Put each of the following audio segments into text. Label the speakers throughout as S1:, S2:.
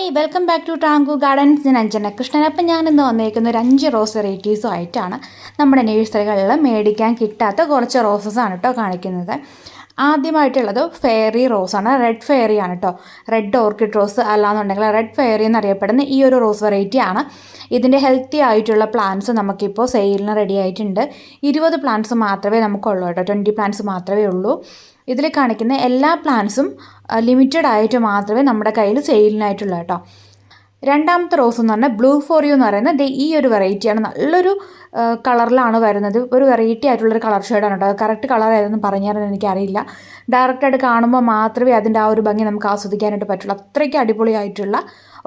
S1: Hi welcome back to Tanku Gardens. ഞാൻ അഞ്ജന കൃഷ്ണൻ. അപ്പം ഞാനിന്ന് വന്നേക്കുന്ന ഒരു 5 റോസ് വെറൈറ്റീസും ആയിട്ടാണ്. നമ്മുടെ നഴ്സറികളിൽ മേടിക്കാൻ കിട്ടാത്ത കുറച്ച് റോസസാണ് കേട്ടോ കാണിക്കുന്നത്. ആദ്യമായിട്ടുള്ളത് ഫെയറി റോസാണ്. റെഡ് ഫെയറി ആണ് കേട്ടോ. റെഡ് ഓർക്കിഡ് റോസ് അല്ലാന്നുണ്ടെങ്കിൽ റെഡ് ഫെയറി എന്നറിയപ്പെടുന്ന ഈ ഒരു റോസ് വെറൈറ്റിയാണ്. ഇതിൻ്റെ ഹെൽത്തി ആയിട്ടുള്ള പ്ലാന്റ്സ് നമുക്കിപ്പോൾ സെയിലിന് റെഡി ആയിട്ടുണ്ട്. 20 പ്ലാന്റ്സ് മാത്രമേ നമുക്കുള്ളൂ കേട്ടോ. 20 പ്ലാന്റ്സ് മാത്രമേ ഉള്ളൂ. ഇതിൽ കാണിക്കുന്ന എല്ലാ പ്ലാന്റ്സും ലിമിറ്റഡ് ആയിട്ട് മാത്രമേ നമ്മുടെ കയ്യിൽ സെയിലിനായിട്ടുള്ളൂ കേട്ടോ. രണ്ടാമത്തെ റോസ് എന്ന് പറഞ്ഞാൽ ബ്ലൂ ഫോർ യു എന്ന് പറയുന്നത് ഈ ഒരു വെറൈറ്റിയാണ്. നല്ലൊരു കളറിലാണ് വരുന്നത്. ഒരു വെറൈറ്റി ആയിട്ടുള്ളൊരു കളർ ഷെയ്ഡാണ് കേട്ടോ. അത് കറക്റ്റ് കളർ ഏതെന്ന് പറഞ്ഞു തരാൻ എനിക്കറിയില്ല. ഡയറക്റ്റായിട്ട് കാണുമ്പോൾ മാത്രമേ അതിൻ്റെ ആ ഒരു ഭംഗി നമുക്ക് ആസ്വദിക്കാനായിട്ട് പറ്റുള്ളൂ. അത്രയ്ക്ക് അടിപൊളിയായിട്ടുള്ള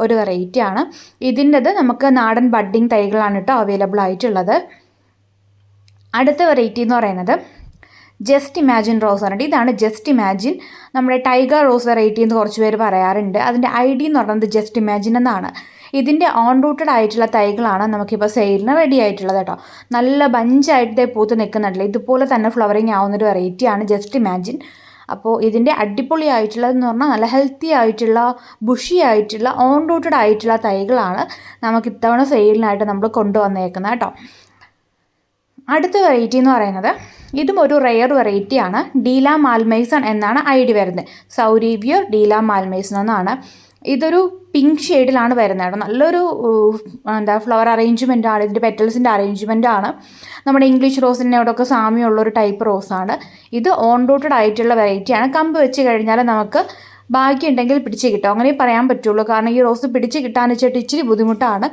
S1: ഒരു വെറൈറ്റിയാണ്. ഇതിൻ്റെത് നമുക്ക് നാടൻ ബഡ്ഡിങ് തൈകളാണ് കേട്ടോ അവൈലബിൾ ആയിട്ടുള്ളത്. അടുത്ത വെറൈറ്റി എന്ന് പറയുന്നത് ജസ്റ്റ് ഇമാജിൻ റോസ് ആണ്. ഇതാണ് ജസ്റ്റ് ഇമാജിൻ. നമ്മുടെ ടൈഗർ റോസ് വെറൈറ്റി എന്ന് കുറച്ച് പേര് പറയാറുണ്ട്. അതിൻ്റെ ഐഡി എന്ന് പറയുന്നത് ജസ്റ്റ് ഇമാജിൻ എന്നാണ്. ഇതിൻ്റെ ഓൺ റൂട്ടഡ് ആയിട്ടുള്ള തൈകളാണ് നമുക്കിപ്പോൾ സെയിലിന് റെഡി ആയിട്ടുള്ളത് കേട്ടോ. നല്ല ബഞ്ചായിട്ട് പൂത്ത് നിൽക്കുന്നുണ്ടല്ലോ. ഇതുപോലെ തന്നെ ഫ്ലവറിങ് ആവുന്നൊരു വെറൈറ്റിയാണ് ജസ്റ്റ് ഇമാജിൻ. അപ്പോൾ ഇതിൻ്റെ അടിപൊളിയായിട്ടുള്ളതെന്ന് പറഞ്ഞാൽ നല്ല ഹെൽത്തി ആയിട്ടുള്ള ബുഷി ആയിട്ടുള്ള ഓൺ റൂട്ടഡ് ആയിട്ടുള്ള തൈകളാണ് നമുക്ക് ഇത്തവണ സെയിലിനായിട്ട് നമ്മൾ കൊണ്ടുവന്നേക്കുന്നത് കേട്ടോ. അടുത്ത വെറൈറ്റി എന്ന് പറയുന്നത് ഇതും ഒരു റെയർ വെറൈറ്റിയാണ്. ഡീല മാൽമൈസൺ എന്നാണ് ഐഡി വരുന്നത്. സൗരീവിയർ ഡീല മാൽമൈസൺ എന്നാണ്. ഇതൊരു പിങ്ക് ഷെയ്ഡിലാണ് വരുന്നത്. നല്ലൊരു ഫ്ലവർ അറേഞ്ച്മെൻ്റ് ആണ്. ഇതിൻ്റെ പെറ്റൽസിൻ്റെ അറേഞ്ച്മെൻ്റ് ആണ്. നമ്മുടെ ഇംഗ്ലീഷ് റോസിനോടൊക്കെ സാമ്യമുള്ളൊരു ടൈപ്പ് റോസാണ്. ഇത് ഓൺ റൂട്ടഡ് ആയിട്ടുള്ള വെറൈറ്റിയാണ്. കമ്പ് വെച്ച് കഴിഞ്ഞാൽ നമുക്ക് ബാക്കിയുണ്ടെങ്കിൽ പിടിച്ച് കിട്ടും, അങ്ങനെ പറയാൻ പറ്റുള്ളൂ. കാരണം ഈ റോസ് പിടിച്ച് കിട്ടാന്ന് വെച്ചിട്ട് ഇച്ചിരി ബുദ്ധിമുട്ടാണ്.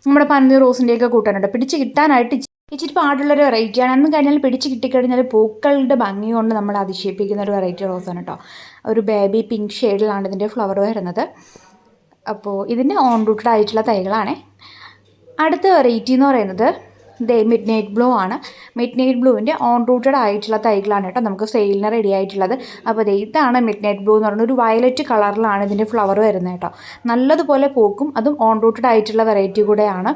S1: നമ്മുടെ പന്നീർ റോസിൻ്റെയൊക്കെ കൂട്ടാനുണ്ട്. പിടിച്ച് കിട്ടാനായിട്ട് ഇച്ചിരി പാടുള്ളൊരു വെറൈറ്റിയാണ്. അന്ന് കഴിഞ്ഞാൽ പിടിച്ച് കിട്ടിക്കഴിഞ്ഞാൽ പൂക്കളുടെ ഭംഗി കൊണ്ട് നമ്മൾ അതിശയിപ്പിക്കുന്ന ഒരു വെറൈറ്റി റോസാണ് കേട്ടോ. ഒരു ബേബി പിങ്ക് ഷെയ്ഡിലാണ് ഇതിൻ്റെ ഫ്ലവർ വരുന്നത്. അപ്പോൾ ഇതിൻ്റെ ഓൺ റൂട്ടഡ് ആയിട്ടുള്ള തൈകളാണ്. അടുത്ത വെറൈറ്റി എന്ന് പറയുന്നത് മിഡ് നൈറ്റ് ബ്ലൂ ആണ്. മിഡ് നൈറ്റ് ബ്ലൂവിൻ്റെ ഓൺ റൂട്ടഡ് ആയിട്ടുള്ള തൈകളാണ് കേട്ടോ നമുക്ക് സെയിലിന് റെഡി ആയിട്ടുള്ളത്. അപ്പോൾ ഇതാണ് മിഡ് നൈറ്റ് ബ്ലൂ എന്ന് പറയുന്നത്. ഒരു വയലറ്റ് കളറിലാണ് ഇതിൻ്റെ ഫ്ലവർ വരുന്നത് കേട്ടോ. നല്ലതുപോലെ പൂക്കും. അതും ഓൺ റൂട്ടഡ് ആയിട്ടുള്ള വെറൈറ്റി കൂടെയാണ്.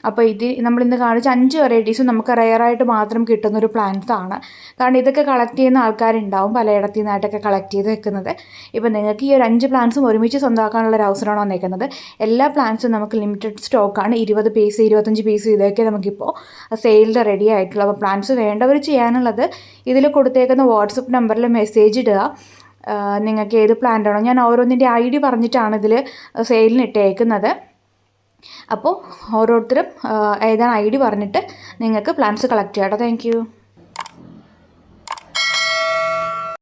S1: അപ്പോൾ നമ്മളിന്ന് കാണിച്ച 5 വെറൈറ്റീസും നമുക്ക് റെയറായിട്ട് മാത്രം കിട്ടുന്നൊരു പ്ലാന്റ്സ് ആണ്. കാരണം ഇതൊക്കെ കളക്ട് ചെയ്യുന്ന ആൾക്കാരുണ്ടാവും പലയിടത്തു നിന്നായിട്ടൊക്കെ കളക്ട് ചെയ്ത് വെക്കുന്നത്. ഇപ്പോൾ നിങ്ങൾക്ക് ഈ ഒരു 5 പ്ലാന്റ്സും ഒരുമിച്ച് സ്വന്തമാക്കാനുള്ള ഒരു അവസരമാണ് വന്നേക്കുന്നത്. എല്ലാ പ്ലാന്റ്സും നമുക്ക് ലിമിറ്റഡ് സ്റ്റോക്കാണ്. 20 പീസ് 25 പീസ് ഇതൊക്കെ നമുക്കിപ്പോൾ സെയിലിൽ റെഡി ആയിട്ടുള്ള. അപ്പോൾ പ്ലാന്റ്സ് വേണ്ടവർ ചെയ്യാനുള്ളത് ഇതിൽ കൊടുത്തേക്കുന്ന വാട്സപ്പ് നമ്പറിൽ മെസ്സേജ് ഇടുക. നിങ്ങൾക്ക് ഏത് പ്ലാന്റ് ആണോ, ഞാൻ ഓരോന്നിൻ്റെ ഐഡി പറഞ്ഞിട്ടാണ് ഇതിൽ സെയിലിന് ഇട്ടേക്കുന്നത്. അപ്പോൾ ഓരോരുത്തരും ഏതാണ് ഐഡി പറഞ്ഞിട്ട് നിങ്ങൾക്ക് പ്ലാന്റ്സ് കളക്ട് ചെയ്യാം കേട്ടോ. Thank you.